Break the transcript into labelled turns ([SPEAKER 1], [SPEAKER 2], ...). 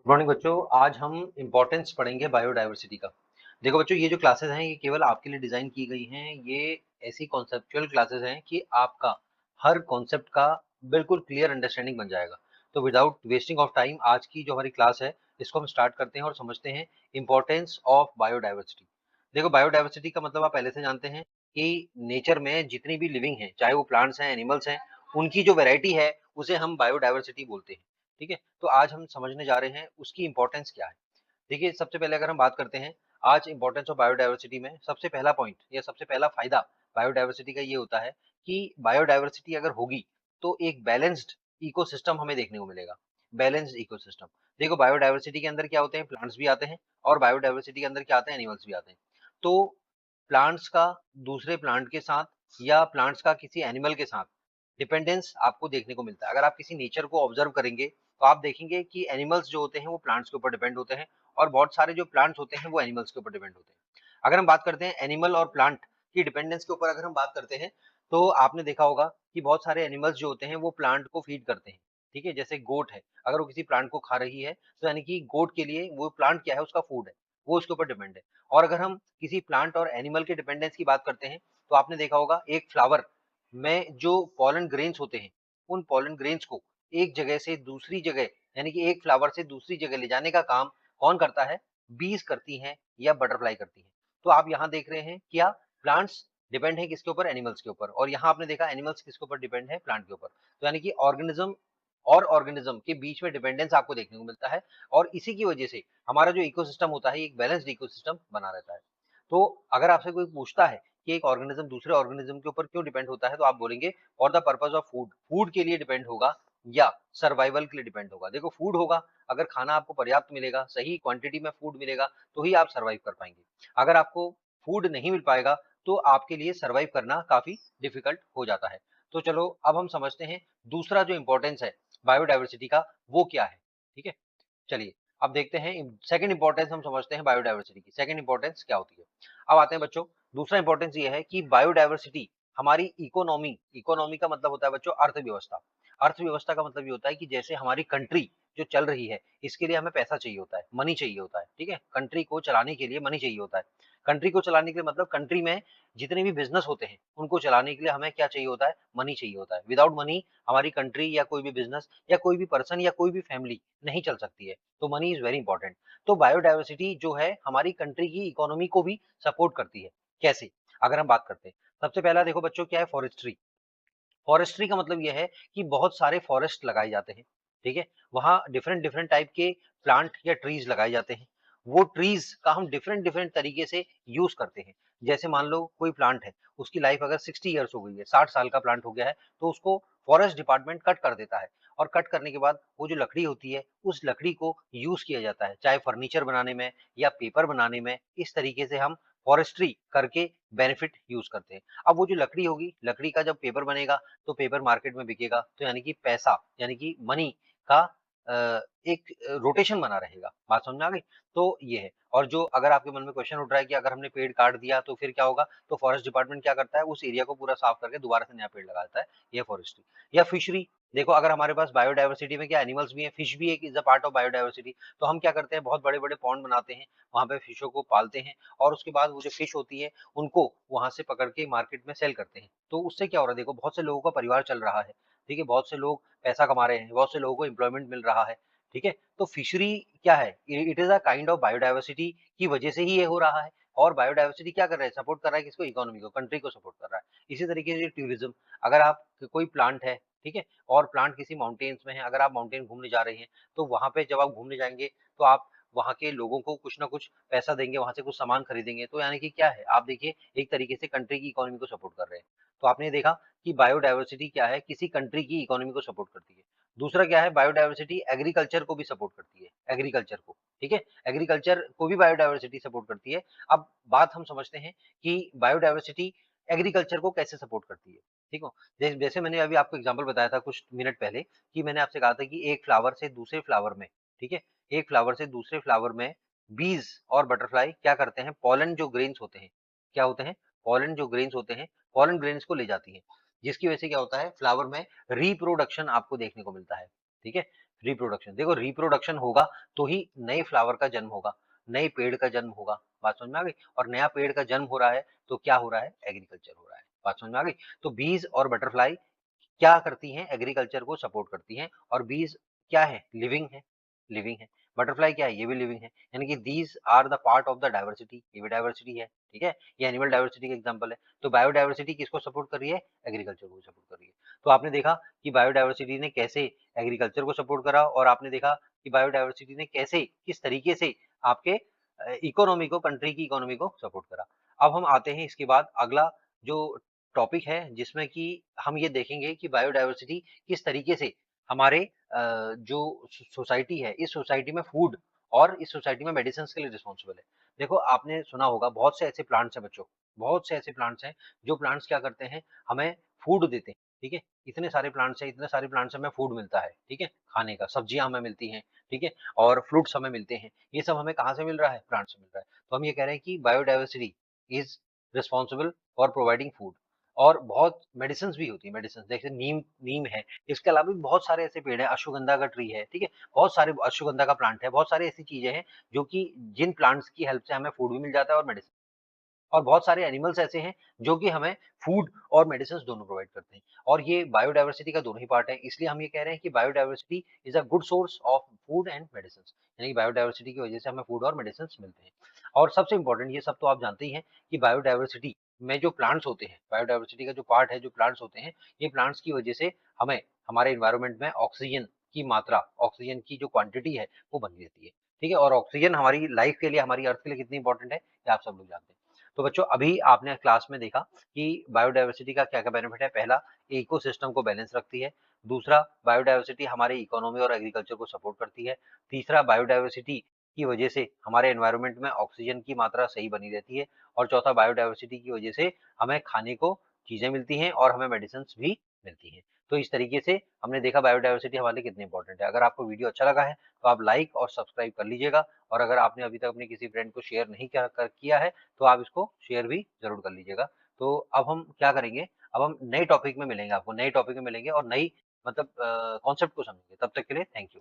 [SPEAKER 1] Good morning बच्चों। आज हम इम्पोर्टेंस पढ़ेंगे बायोडायवर्सिटी का। देखो बच्चों, ये जो क्लासेस हैं ये केवल आपके लिए डिजाइन की गई हैं। ये ऐसी कॉन्सेप्चुअल क्लासेस हैं कि आपका हर कॉन्सेप्ट का बिल्कुल क्लियर अंडरस्टैंडिंग बन जाएगा। तो विदाउट वेस्टिंग ऑफ टाइम आज की जो हमारी क्लास है इसको हम स्टार्ट करते हैं और समझते हैं इम्पोर्टेंस ऑफ बायोडायवर्सिटी। देखो, बायोडायवर्सिटी का मतलब आप पहले से जानते हैं कि नेचर में जितनी भी लिविंग है, चाहे वो प्लांट्स हैं, एनिमल्स हैं, उनकी जो वेराइटी है उसे हम बायोडायवर्सिटी बोलते हैं। ठीक है, तो आज हम समझने जा रहे हैं उसकी इंपॉर्टेंस क्या है। देखिए, सबसे पहले अगर हम बात करते हैं आज इंपॉर्टेंस ऑफ बायोडायवर्सिटी में, सबसे पहला पॉइंट या सबसे पहला फायदा बायोडायवर्सिटी का ये होता है कि बायोडायवर्सिटी अगर होगी तो एक बैलेंस्ड इकोसिस्टम हमें देखने को मिलेगा। Balanced ecosystem. देखो, बायोडायवर्सिटी के अंदर क्या होते हैं, प्लांट्स भी आते हैं, और बायोडायवर्सिटी के अंदर क्या आते हैं, एनिमल्स भी आते हैं। तो प्लांट्स का दूसरे प्लांट के साथ या प्लांट्स का किसी एनिमल के साथ डिपेंडेंस आपको देखने को मिलता है। अगर आप किसी नेचर को ऑब्जर्व करेंगे तो आप देखेंगे कि एनिमल्स जो होते हैं वो प्लांट्स के ऊपर डिपेंड होते हैं, और बहुत सारे जो प्लांट्स होते हैं वो एनिमल्स के ऊपर डिपेंड होते हैं। अगर हम बात करते हैं एनिमल और प्लांट की डिपेंडेंस के ऊपर, अगर हम बात करते हैं तो आपने देखा होगा कि बहुत सारे एनिमल्स जो होते हैं वो प्लांट को फीड करते हैं। ठीक है, जैसे गोट है, अगर वो किसी प्लांट को खा रही है तो यानी कि गोट के लिए वो प्लांट क्या है, उसका फूड है, वो उसके ऊपर डिपेंड है। और अगर हम किसी प्लांट और एनिमल के डिपेंडेंस की बात करते हैं तो आपने देखा होगा एक फ्लावर में जो पॉलन ग्रेन्स होते हैं, उन पॉलन ग्रेन्स को एक जगह से दूसरी जगह, यानी कि एक फ्लावर से दूसरी जगह ले जाने का काम कौन करता है, बीज करती हैं या बटरफ्लाई करती हैं। तो आप यहाँ देख रहे हैं क्या, प्लांट्स डिपेंड है किसके ऊपर, एनिमल्स के ऊपर, और यहाँ आपने देखा एनिमल्स किसके ऊपर डिपेंड है, प्लांट के ऊपर। तो यानी कि ऑर्गेनिज्म और ऑर्गेनिज्म के बीच में डिपेंडेंस आपको देखने को मिलता है, और इसी की वजह से हमारा जो इकोसिस्टम होता है एक बैलेंस्ड इकोसिस्टम बना रहता है। तो अगर आपसे कोई पूछता है कि एक ऑर्गेनिज्म दूसरे ऑर्गेनिज्म के ऊपर क्यों डिपेंड होता है, तो आप बोलेंगे for the purpose of food, food के लिए डिपेंड होगा या सर्वाइवल के लिए डिपेंड होगा। देखो, फूड होगा, अगर खाना आपको पर्याप्त मिलेगा, सही क्वांटिटी में फूड मिलेगा, तो ही आप सर्वाइव कर पाएंगे। अगर आपको फूड नहीं मिल पाएगा तो आपके लिए सर्वाइव करना काफी डिफिकल्ट हो जाता है। तो चलो अब हम समझते हैं दूसरा जो इंपॉर्टेंस है बायोडायवर्सिटी का वो क्या है। ठीक है, चलिए अब देखते हैं सेकंड इंपॉर्टेंस, हम समझते हैं बायोडायवर्सिटी की सेकंड इंपॉर्टेंस क्या होती है। अब आते हैं बच्चों, दूसरा इंपॉर्टेंस ये है कि बायोडायवर्सिटी हमारी इकोनॉमी, इकोनॉमी का मतलब होता है बच्चों अर्थव्यवस्था। अर्थव्यवस्था का मतलब ये होता है कि जैसे हमारी कंट्री जो चल रही है इसके लिए हमें पैसा चाहिए होता है, मनी चाहिए होता है। ठीक है, कंट्री को चलाने के लिए मनी चाहिए होता है। कंट्री को चलाने के लिए मतलब कंट्री में जितने भी बिजनेस होते हैं उनको चलाने के लिए हमें क्या चाहिए होता है, मनी चाहिए होता है। विदाउट मनी हमारी कंट्री या कोई भी बिजनेस या कोई भी पर्सन या कोई भी फैमिली नहीं चल सकती है। तो मनी इज वेरी इंपॉर्टेंट। तो बायोडायवर्सिटी जो है हमारी कंट्री की इकोनॉमी को भी सपोर्ट करती है। कैसे, अगर हम बात करते हैं, सबसे पहला देखो बच्चों क्या है, फॉरेस्ट्री। फॉरेस्ट्री का मतलब यह है कि बहुत सारे फॉरेस्ट लगाए जाते हैं। ठीक है, वहां डिफरेंट डिफरेंट टाइप के प्लांट या ट्रीज लगाए जाते हैं। वो ट्रीज का हम डिफरेंट डिफरेंट तरीके से यूज करते हैं। जैसे मान लो कोई प्लांट है, उसकी लाइफ अगर 60 ईयर्स हो गई है, 60 साल का प्लांट हो गया है, तो उसको फॉरेस्ट डिपार्टमेंट कट कर देता है, और कट करने के बाद वो जो लकड़ी होती है उस लकड़ी को यूज किया जाता है, चाहे फर्नीचर बनाने में या पेपर बनाने में। इस तरीके से हम फॉरेस्ट्री करके बेनिफिट यूज करते हैं। अब वो जो लकड़ी होगी, लकड़ी का जब पेपर बनेगा तो पेपर मार्केट में बिकेगा, तो यानी कि पैसा, यानी कि मनी का एक रोटेशन बना रहेगा। बात समझ में आ गई। तो ये है। और जो अगर आपके मन में क्वेश्चन उठ रहा है कि अगर हमने पेड़ काट दिया तो फिर क्या होगा, तो फॉरेस्ट डिपार्टमेंट क्या करता है, उस एरिया को पूरा साफ करके दोबारा से नया पेड़ लगा देता है। ये फॉरेस्ट्री। या फिशरी, देखो अगर हमारे पास बायोडायवर्सिटी में क्या एनिमल्स भी है, फिश भी एक is a part of biodiversity. तो हम क्या करते हैं, बहुत बड़े बड़े पॉन्ड बनाते हैं, वहां पे फिशों को पालते हैं, और उसके बाद वो जो फिश होती है उनको वहां से पकड़ के मार्केट में सेल करते हैं। तो उससे क्या हो रहा है, देखो बहुत से लोगों का परिवार चल रहा है। ठीक है, बहुत से लोग पैसा कमा रहे हैं, बहुत से लोगों को एम्प्लॉयमेंट मिल रहा है। ठीक है, तो फिशरी क्या है, it is a kind of biodiversity की वजह से ही ये हो रहा है। और बायोडायवर्सिटी क्या कर रहा है, सपोर्ट कर रहा है किसको, इकोनॉमी को, कंट्री को सपोर्ट कर रहा है। इसी तरीके से टूरिज्म, अगर आप कोई प्लांट है, ठीक है, और प्लांट किसी माउंटेन्स में है, अगर आप माउंटेन घूमने जा रहे हैं तो वहां पे जब आप घूमने जाएंगे तो आप वहां के लोगों को कुछ ना कुछ पैसा देंगे, वहां से कुछ सामान खरीदेंगे। तो यानी कि क्या है, आप देखिए एक तरीके से कंट्री की इकोनॉमी को सपोर्ट कर रहे हैं। तो आपने देखा कि बायोडायवर्सिटी क्या है, किसी कंट्री की इकोनॉमी को सपोर्ट करती है। दूसरा क्या है, बायोडायवर्सिटी एग्रीकल्चर को भी सपोर्ट करती है, एग्रीकल्चर को। ठीक है, एग्रीकल्चर को भी बायोडायवर्सिटी सपोर्ट करती है। अब बात हम समझते हैं कि बायोडायवर्सिटी एग्रीकल्चर को कैसे सपोर्ट करती है। ठीक हो, जैसे मैंने अभी आपको एग्जांपल बताया था कुछ मिनट पहले, कि मैंने आपसे कहा था कि एक फ्लावर से दूसरे फ्लावर में, ठीक है, एक फ्लावर से दूसरे फ्लावर में बीज और बटरफ्लाई क्या करते हैं, पॉलन जो ग्रेन्स होते हैं, क्या होते हैं, पॉलन जो ग्रेन्स होते हैं, पॉलन ग्रेन्स को ले जाती हैं, जिसकी वजह से क्या होता है, फ्लावर में रिप्रोडक्शन आपको देखने को मिलता है। ठीक है, रिप्रोडक्शन। देखो रिप्रोडक्शन होगा तो ही नए फ्लावर का जन्म होगा, नए पेड़ का जन्म होगा। बात समझ में आ गई? और नया पेड़ का जन्म हो रहा है तो क्या हो रहा है? एग्रीकल्चर हो रहा है। बात समझ में आ गई? तो बीज और बटरफ्लाई क्या करती हैं? एग्रीकल्चर को सपोर्ट करती हैं। और बीज क्या है? लिविंग है, लिविंग है। बटरफ्लाई क्या है? ये भी लिविंग है। यानी कि these are the part of the diversity, ये भी डाइवर्सिटी है, ठीक है। ये एनिमल डाइवर्सिटी का एग्जांपल है। तो बायोडाइवर्सिटी किसको सपोर्ट कर रही है? एग्रीकल्चर को सपोर्ट कर रही है। तो आपने देखा कि बायोडाइवर्सिटी ने कैसे एग्रीकल्चर को सपोर्ट करा, और आपने देखा कि बायोडाइवर्सिटी ने कैसे, किस तरीके से आपके इकोनॉमी को, कंट्री की इकोनॉमी को सपोर्ट करा। अब हम आते हैं इसके बाद अगला जो टॉपिक है, जिसमें कि हम ये देखेंगे कि बायोडाइवर्सिटी किस तरीके से हमारे जो सोसाइटी है, इस सोसाइटी में फूड और इस सोसाइटी में मेडिसिन के लिए रिस्पॉन्सिबल है। देखो आपने सुना होगा बहुत से ऐसे प्लांट्स हैं बच्चों, बहुत से ऐसे प्लांट्स हैं जो प्लांट्स क्या करते हैं? हमें फूड देते हैं, ठीक है। इतने सारे प्लांट्स हैं, इतने सारे प्लांट्स हमें फूड मिलता है, ठीक है, खाने का, सब्जियां हमें मिलती हैं, ठीक है, और फ्रूट्स हमें मिलते हैं। ये सब हमें कहाँ से मिल रहा है? प्लांट से मिल रहा है। तो हम ये कह रहे हैं कि biodiversity is responsible for providing food. और बहुत मेडिसिन भी होती है, मेडिसिन जैसे नीम, नीम है। इसके अलावा भी बहुत सारे ऐसे पेड़ हैं, अश्वगंधा का ट्री है, ठीक है, बहुत सारे अश्वगंधा का प्लांट है, बहुत सारी ऐसी चीजें हैं जो कि जिन प्लांट्स की हेल्प से हमें फूड भी मिल जाता है और मेडिसिन। और बहुत सारे एनिमल्स ऐसे हैं जो कि हमें फूड और मेडिसिन दोनों प्रोवाइड करते हैं। और ये बायोडाइवर्सिटी का दोनों ही पार्ट है। इसलिए हम ये कह रहे हैं कि biodiversity is a good source of food and medicine. यानी कि बायोडाइवर्सिटी की वजह से हमें फूड और मेडिसिन मिलते हैं। और सबसे इंपॉर्टेंट, ये सब तो आप जानते ही हैं कि बायोडाइवर्सिटी में जो प्लांट्स होते हैं, बायोडाइवर्सिटी का जो पार्ट है, जो प्लांट्स होते हैं, ये प्लांट्स की वजह से हमें हमारे इन्वायरमेंट में ऑक्सीजन की मात्रा, ऑक्सीजन की जो क्वांटिटी है वो बनी रहती है, ठीक है। और ऑक्सीजन हमारी लाइफ के लिए, हमारी अर्थ के लिए कितनी इंपॉर्टेंट है, ये आप सब लोग जानते हैं। तो बच्चों अभी आपने क्लास में देखा कि बायोडाइवर्सिटी का क्या क्या बेनिफिट है। पहला, इकोसिस्टम को बैलेंस रखती है। दूसरा, बायोडाइवर्सिटी हमारे इकोनॉमी और एग्रीकल्चर को सपोर्ट करती है। तीसरा, बायोडाइवर्सिटी की वजह से हमारे एनवायरनमेंट में ऑक्सीजन की मात्रा सही बनी रहती है। और चौथा, बायोडाइवर्सिटी की वजह से हमें खाने को चीजें मिलती हैं और हमें मेडिसिन भी मिलती हैं। तो इस तरीके से हमने देखा बायोडाइवर्सिटी हमारे लिए कितनी इंपॉर्टेंट है। अगर आपको वीडियो अच्छा लगा है तो आप लाइक और सब्सक्राइब कर लीजिएगा। और अगर आपने अभी तक अपने किसी फ्रेंड को शेयर नहीं किया है तो आप इसको शेयर भी जरूर कर लीजिएगा। तो अब हम क्या करेंगे? अब हम नए टॉपिक में मिलेंगे, आपको नए टॉपिक में मिलेंगे और नई मतलब कॉन्सेप्ट को समझेंगे। तब तक के लिए थैंक यू।